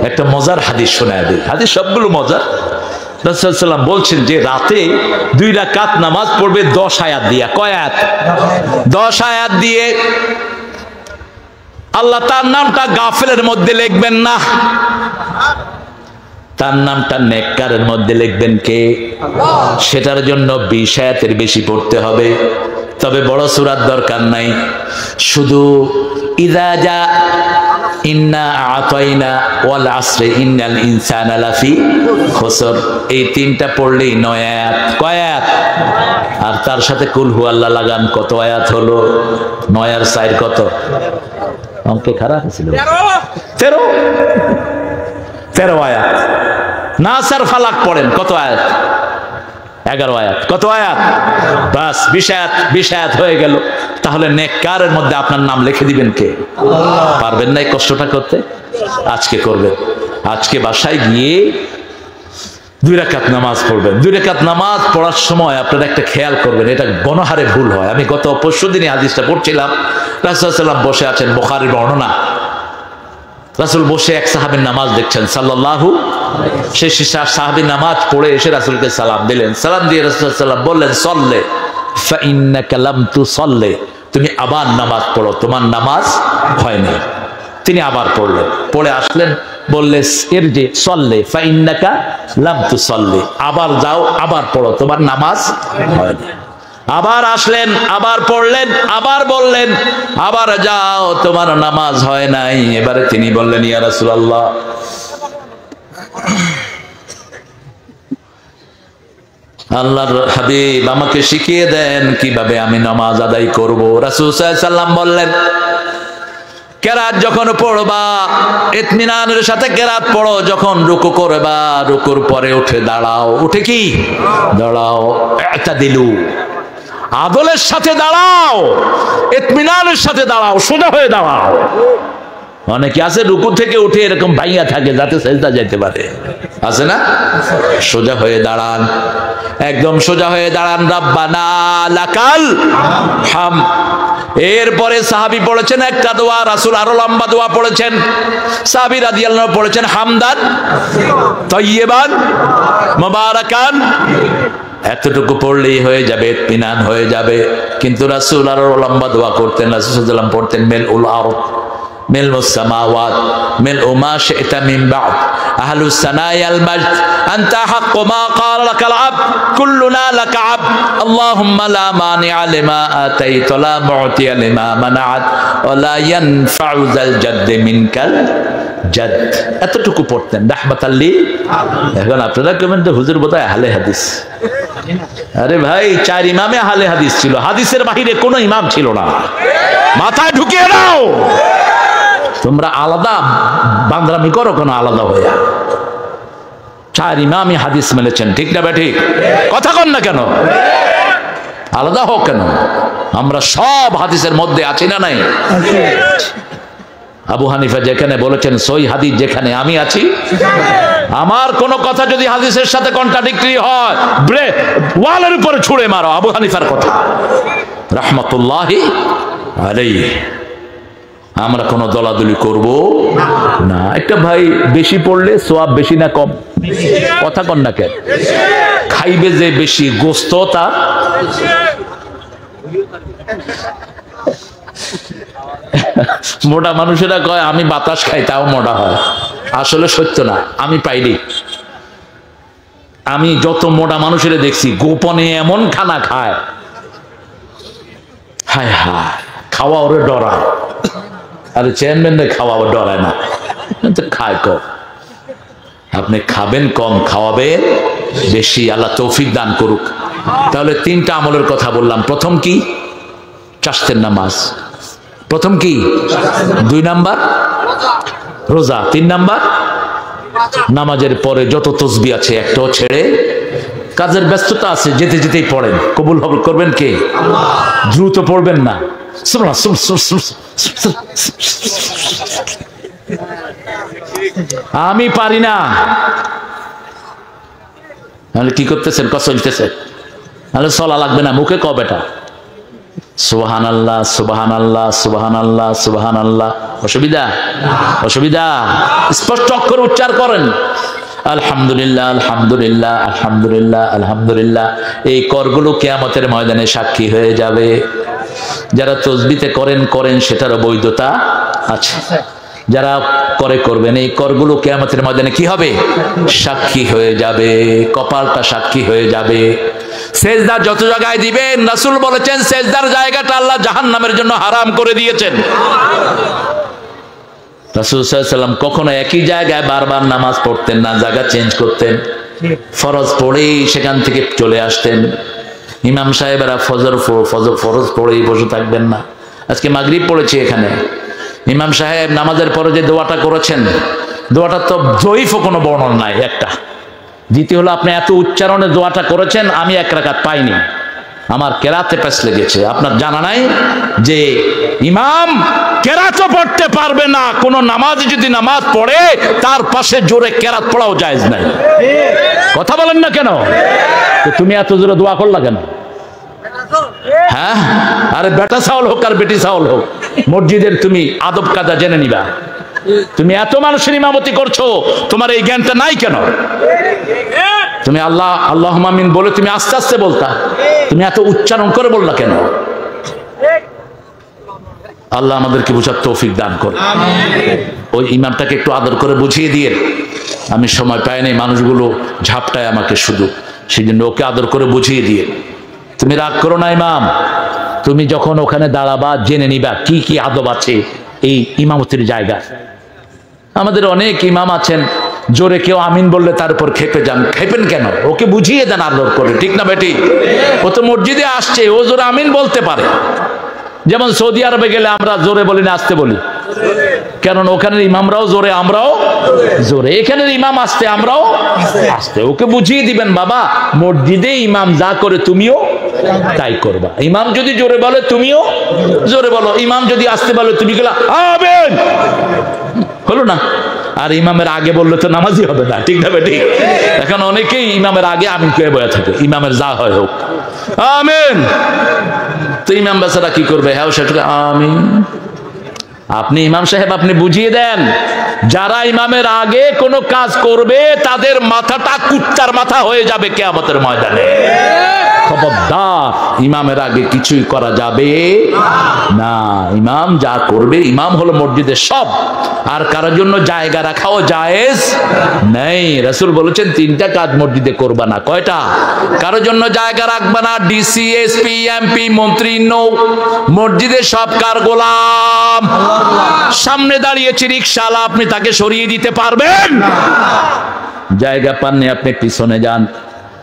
একটা মজার হাদিস শোনায় দিই, হাদিস সবগুলো মজার। রাসূলুল্লাহ সাল্লাল্লাহু আলাইহি ওয়াসাল্লাম বলছেন যে রাতে 2 রাকাত নামাজ পড়বে 10 আয়াত দিয়া। কয় আয়াত? 10 আয়াত দিয়ে আল্লাহ তার নামটা গাফেলের মধ্যে লিখবেন না, তার নামটা নেককারের মধ্যে লিখবেন কে? আল্লাহ। সেটার জন্য 20 আয়াতের বেশি পড়তে হবে। তবে বড় সূরার দরকার নাই, শুধু ইযা জা ইন্না আতাইনা ওয়াল আসরি ইন্নাল ইনসানা লাফি খুসর, এই 3টা পড়লেই 9 আয়াত। কয় আয়াত? আর তার সাথে কুল হু আল্লাহ লাগান, কত আয়াত হলো? 9 আর 4 কত? অঙ্কে খারাপ ছিল। 13 আয়াত। নাস আর ফালাক পড়েন, কত আয়াত? 11 আয়াত। কত আয়াত? বাস 20 আয়াত। 20 আয়াত হয়ে গেল। তাহলে নেককারের মধ্যে আপনার নাম লিখে দিবেন কে? আল্লাহ। পারবেন না এই কষ্টটা করতে? আজকে করবেন। আজকে বাসায় গিয়ে 2 রাকাত নামাজ পড়বেন। 2 রাকাত নামাজ পড়ার সময় আপনারা একটা খেয়াল করবেন, এটা গণহারে ভুল হয়। আমি গত পরশুদিনই হাদিসটা পড়ছিলাম, রাসূলুল্লাহ সাল্লাল্লাহু আলাইহি ওয়াসাল্লাম বসে আছেন, বুখারীর বর্ণনা। রাসূল বসে এক সাহাবীর নামাজ দেখছেন সাল্লাল্লাহু আলাইহি ওয়াসাল্লাম। সেই সাহাবী নামাজ পড়ে এসে রাসূলকে সালাম দিলেন। সালাম দিয়ে রাসূল সাল্লাল্লাহু আলাইহি ওয়াসাল্লাম বললেন, সল্লে ফা ইন্নাকা লাম তুসল্লি, তুমি আবার নামাজ পড়ো, তোমার নামাজ হয়নি। তিনি আবার পড়লেন, পড়ে আসলেন, বললে এর যে সল্লে ফা ইন্নাকা লাম তুসল্লি, আবার যাও, আবার পড়ো, তোমার নামাজ হয়নি। আবার আসলেন, আবার পড়লেন, আবার বললেন, আবার যাও, তোমার নামাজ হয় নাই। এবারে তিনি বললেন, ইয়া রাসূলুল্লাহ, আল্লাহর হাবিব আমাকে শিখিয়ে দেন কিভাবে আমি নামাজ আদায় করব। রাসূল সাল্লাল্লাহু আলাইহি ওয়াসাল্লাম বললেন, কেরাত যখন পড়বা ইতমিনানের সাথে কেরাত পড়ো, যখন রুকু করবা রুকুর পরে উঠে দাঁড়াও। উঠে কি দাঁড়াও, ইতাদিলু, আদলের সাথে দাঁড়াও, ইতমিনানের সাথে দাঁড়াও, সোজা হয়ে দাঁড়াও। অনেকে আছে রুকু থেকে উঠে এরকম ভাইয়া থাকে যাতে সেজদা যেতে পারে, আছে না? সোজা হয়ে দাঁড়ান, একদম সোজা হয়ে দাঁড়ান। রাব্বানা লাকাল হাম। এরপরে সাহাবী পড়েছেন একটা দোয়া, রাসূল আরো লম্বা দোয়া পড়েছেন। সাহাবী রাদিয়াল্লাহু আনহু পড়েছেন হামদান তাইয়িবান মুবারাকান। এতটুকু পড়লেই হয়ে যাবে, ইতমিনান হয়ে যাবে। কিন্তু রাসূল আরো লম্বা দোয়া করতেন। রাসূল সাল্লাল্লাহু আলাইহি ওয়াসাল্লাম পড়তেন মিলউল আরদ মিলউস সামাওয়াত মিলউ মা শি'তা মিন বা'দ আহলুস সানায়াল মাজদ আনতা হাক্কু মা ক্বালা লাকাল আবদ কুল্লুনা লাকা আবদ আল্লাহুম্মা লা মানি'a লিমা আতাইতা ওয়া লা মু'তিয়া লিমা মানা'ত ওয়া লা ইয়ানফা'ু যাল জাদ্দি মিনকাল জাদ। এতটুকু পড়তেন রাহমাতাল লিল আলামিন। এখন আপনারা কমেন তো হুজুর বোধহয় আহলে হাদিস। আরে ভাই, 4 ইমামে আহলে হাদিস ছিল, হাদিসের বাহিরে কোনো ইমাম ছিল না। মাথায় ঢুকিয়ে নাও, তোমরা আলাদা বান্দরামি করো কেন আলাদা হয়ে? 4 ইমামই হাদিস মেনেছেন, ঠিক না বেঠিক? কথা কন না কেন? আলাদা হোক কেন? আমরা সব হাদিসের মধ্যে আছি না নাই? আবু হানিফা যেখানে বলেছেন সহিহ হাদিস যেখানে, আমি আছি। আমার কোন কথা যদি হাদিসের সাথে কন্ট্রাডিক্টরি হয়, ওয়ালের উপরে ছুঁড়ে মারো। আবু হানিফার কথা রাহমাতুল্লাহি আলাইহি। আমরা কোনো দলাদলি করব না। একটা ভাই বেশি পড়লে সওয়াব বেশি না কম? কথা কন না কেন? খাইবে যে বেশি গোস্ত তা মোটা মানুষেরা কয় আমি বাতাস খাই তাও মোটা হয়। আসলে সত্য না। আমি পাইনি, আমি যত মোটা মানুষেরা দেখছি গোপনে এমন খানা খায়, হায় হায়, খাওয়া ওরে ডরায়। আরে চেয়ারম্যানদের খাওয়া ডরায় না, খায় কম। আপনি খাবেন কম, খাওয়াবেন বেশি। আল্লাহ তৌফিক দান করুক। তাহলে 3টা আমলের কথা বললাম। প্রথম কি? চাষতের নামাজ। প্রথম কি? 2 নাম্বার রোজা। 3 নাম্বার নামাজের পরে যত তসবিহ আছে একটাও ছেড়ে, কাজের ব্যস্ততা আছে যেতে যেতেই পড়েন। কবুল করবেন কে? দ্রুত পড়বেন না। আমি পারি না। তাহলে কি করতেছেন? চলতেছে। তাহলে চলা লাগবে না, মুখে ক বেটা। সুবহানাল্লাহ সুবহানাল্লাহ সুবহানাল্লাহ সুবহানাল্লাহ। অসুবিধা? অসুবিধা? স্পষ্ট অক্ষর উচ্চার করেন, আলহামদুলিল্লাহ আলহামদুলিল্লাহ আলহামদুলিল্লাহ আলহামদুলিল্লাহ। এই করগুলো কিয়ামতের ময়দানে সাক্ষী হয়ে যাবে। যারা তসবিতে করেন সেটারও বৈধতা আছে, যারা করবেন, এই করগুলো কিয়ামতের ময়দানে কি হবে? সাক্ষী হয়ে যাবে, কপালটা সাক্ষী হয়ে যাবে। সেজদা যত জায়গায় দিবেন, রাসূল বলেছেন সেজদার জায়গাটা আল্লাহ জাহান্নামের জন্য হারাম করে দিয়েছেন। রাসূল সাল্লাল্লাহু আলাইহি ওয়াসাল্লাম কখনো একই জায়গায় বারবার নামাজ পড়তেন না, জায়গা চেঞ্জ করতেন। ফরজ পড়েই সেখান থেকে চলে আসতেন। ইমাম সাহেবেরা ফরজ পড়েই বসে থাকবেন না। আজকে মাগরিব পড়েছি এখানে, ইমাম সাহেব নামাজের পরে যে দোয়াটা করেছেন, দোয়াটা তো জয়ীফও কোনো বর্ণনা নাই একটা। দ্বিতীয় হলো, আপনি এত উচ্চারণে দোয়াটা করেছেন, আমি এক রাকাত পাইনি, আমার কেরাতে পেছ লেগেছে। আপনার জানা নাই যে ইমাম কেরাতও পড়তে পারবে না, কোন নামাজ যদি নামাজ পড়ে তার পাশে জোরে কেরাত পড়াও জায়েজ নাই। কথা বলেন না কেন? তো তুমি এত জোরে দোয়া করলা কেন? হ্যাঁ, আরে বেটা চাউল হোক আর বেটি চাউল হোক, মসজিদের তুমি আদব কায়দা জেনে নিবা। তুমি এত মানুষের ইমামতি করছো, তোমার এই জ্ঞানটা নাই কেন? তুমি আল্লাহ আল্লাহুম্মা আমিন বলে তুমি আস্তে আস্তে বলতা, তুমি এত উচ্চারণ করে বললা কেন? আল্লাহ আমাদেরকে বুঝার তৌফিক দান করে। ওই ইমামটাকে একটু আদর করে বুঝিয়ে দিয়ে, আমি সময় পাই নাই, মানুষগুলো ঝাপটায় আমাকে শুধু, সেই জন্য ওকে আদর করে বুঝিয়ে দিয়ে। তুমি রাগ করো না ইমাম, তুমি যখন ওখানে দাঁড়াবা জেনে নিবা কি কি আদব আছে এই ইমামতির জায়গা। আমাদের অনেক ইমাম আছেন, জোরে কেউ আমিন বললে তার উপর খেপে যান। খেপেন কেন? ওকে বুঝিয়ে দেন আদর করে, ঠিক না বেটি? ও তো মসজিদে আসছে, ও জোরে আমিন বলতে পারে। যেমন সৌদি আরবে গেলে আমরা জোরে বলি না আস্তে বলি, কারণ ওখানের ইমামরাও জোরে আমরাও জোরে, এখানের ইমাম আসতে আমরাও আসতে। ওকে বুঝিয়ে দিবেন, বাবা মসজিদে ইমাম যা করে তুমিও তাই করবা। ইমাম যদি জোরে বলে তুমিও জোরে বলো, ইমাম যদি আসতে বলে তুমি গেলা আমিন, হলো না? আর ইমামের আগে বললে তো নামাজই হবে না, ঠিক না বেটি? এখন অনেকেই ইমামের আগে আমিন কে বয়ে থাকে, ইমামের যা হয় হোক আমিন। তো ইমাম বেচারা কি করবে? হ্যাঁ সেটা আমিন। আপনি ইমাম সাহেব আপনি বুঝিয়ে দেন, যারা ইমামের আগে কোনো কাজ করবে তাদের মাথাটা কুত্তার মাথা হয়ে যাবে কিয়ামতের ময়দানে। খবরদার, ইমামের আগে কিছুই করা যাবে না। ইমাম যা করবে, ইমাম হলো মসজিদের সব, আর কারোর জন্য জায়গা রাখাও জায়েজ নেই। রাসূল বলেছেন তিনটা কাজ মসজিদে করবা না। কয়টা? কারোর জন্য জায়গা রাখবা না, ডিসি এসপি এমপি মন্ত্রী নো, মসজিদে সব কার গোলাম। সামনে দাঁড়িয়েছে রিকশাওয়ালা, আপনি তাকে সরিয়ে দিতে পারবেন? জায়গা পাননি আপনি পিছনে যান,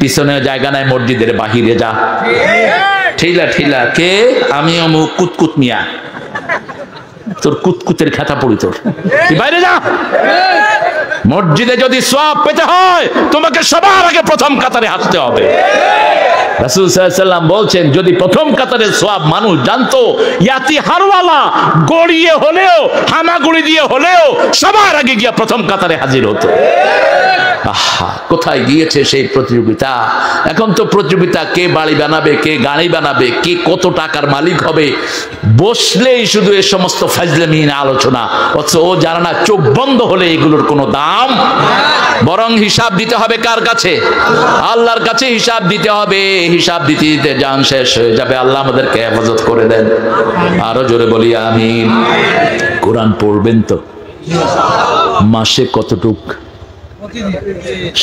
পিছনে জায়গা নাই মসজিদের বাহিরে যা। ঠিলা ঠিলা কে? আমি অমুক কুতকুত মিয়া, তোর কুতকুতের খাতা পড়ি, তোর বাইরে যা। মসজিদে যদি সওয়াব পেতে হয় তোমাকে সবার আগে প্রথম কাতারে হাঁটতে হবে। রাসূল সাল্লাল্লাহু আলাইহি ওয়াসাল্লাম বলছেন, যদি প্রথম কাতারের সওয়াব মানুষ জানতো, ইয়াতি হারওয়ালা গড়িয়ে হলেও হামাগুড়ি দিয়ে হলেও সবার আগে গিয়া প্রথম কাতারে হাজির হতো। আহা, কোথায় গিয়েছে সেই প্রতিযোগিতা? এখন তো প্রতিযোগিতা কে বাড়ি বানাবে, কে গাড়ি বানাবে, কে কত টাকার মালিক হবে, বসলেই শুধু এ সমস্ত ফাজলামিন আলোচনা। অথচ ও জানে না চোখ বন্ধ হলে এগুলোর কোনো দাম, বরং হিসাব দিতে হবে কার কাছে? আল্লাহর কাছে হিসাব দিতে হবে। হিসাব দিতে দিতে জান শেষ হয়ে যাবে। আল্লাহ আমাদেরকে হেফাজত করে দেন। আরো জোরে বলি আমিন। কোরআন পড়বেন তো? মাসে কতটুক?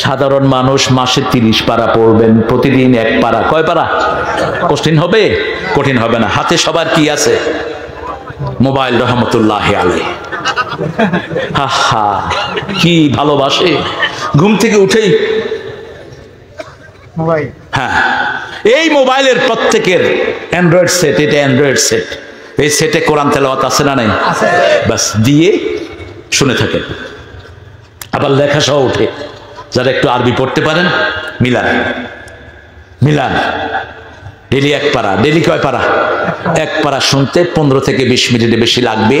সাধারণ মানুষ মাসে 30 পারা পড়বেন, প্রতিদিন 1 পারা। কয় পারা? কঠিন হবে? কঠিন হবে না। হাতে সবার কি আছে? মোবাইল রহমতুল্লাহি আলাইহি। কি ভালোবাসে, ঘুম থেকে উঠেই মোবাইল। হ্যাঁ, এই মোবাইলের প্রত্যেকের অ্যান্ড্রয়েড সেট, এটা অ্যান্ড্রয়েড সেট। এই সেটে কোরআন তেলাওয়াত আছে না নাই? বাস দিয়ে শুনে থাকেন। আবার লেখা সহ উঠে, যারা একটু আরবি পড়তে পারেন মিলান মিলান। ডেলি 1 পারা। ডেলি কয় পারা? 1 পারা শুনতে 15 থেকে 20 মিনিটের বেশি লাগবে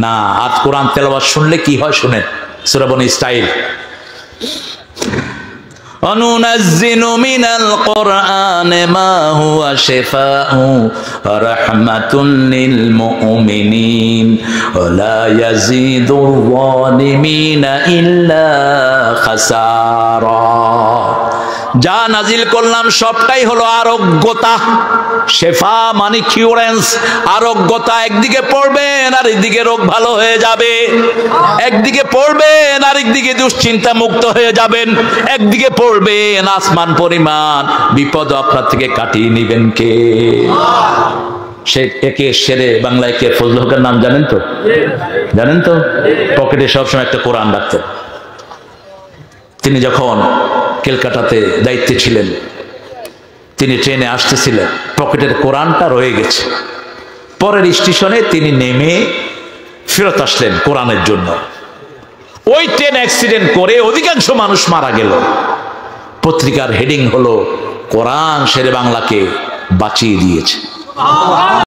না। আর কোরআন তেলাওয়াত শুনলে কি হয় শুনেন। সূরা বনী ইসরাঈল অনুনাজ্জিলু মিনাল কুরআনি মা হুয়া শিফাউ ওয়া রাহমাতুল লিল মুমিনিন ওয়া লা ইয়াজিদুল যালিমিনা ইল্লা খাসারা। যা নাজিল করলাম সবটাই হলো আরোগ্যতা। শেফা মানে কিউরেন্স, আরোগ্যতা। একদিকে পড়বেন আর একদিকে রোগ ভালো হয়ে যাবে, একদিকে পড়বেন আর একদিকে দুশ্চিন্তা মুক্ত হয়ে যাবেন, একদিকে পড়বেন আসমান পরিমাণ বিপদ আপনার থেকে কাটিয়ে নিবেন কে? সে একে সেরে বাংলায় কে? ফজল হকের নাম জানেন তো? জানেন তো? পকেটে সবসময় একটা কোরআন রাখতেন। তিনি যখন ক্যালকাটাতে দায়িত্বে ছিলেন, তিনি ট্রেনে আসতেছিলেন, পকেটের কোরআনটা রয়ে গেছে। পরের স্টেশনে তিনি নেমে ফেরত আসলেন কোরআনের জন্য। ওই ট্রেন অ্যাক্সিডেন্ট করে অধিকাংশ মানুষ মারা গেল। পত্রিকার হেডিং হলো, কোরআন শেরে বাংলাকে বাঁচিয়ে দিয়েছে।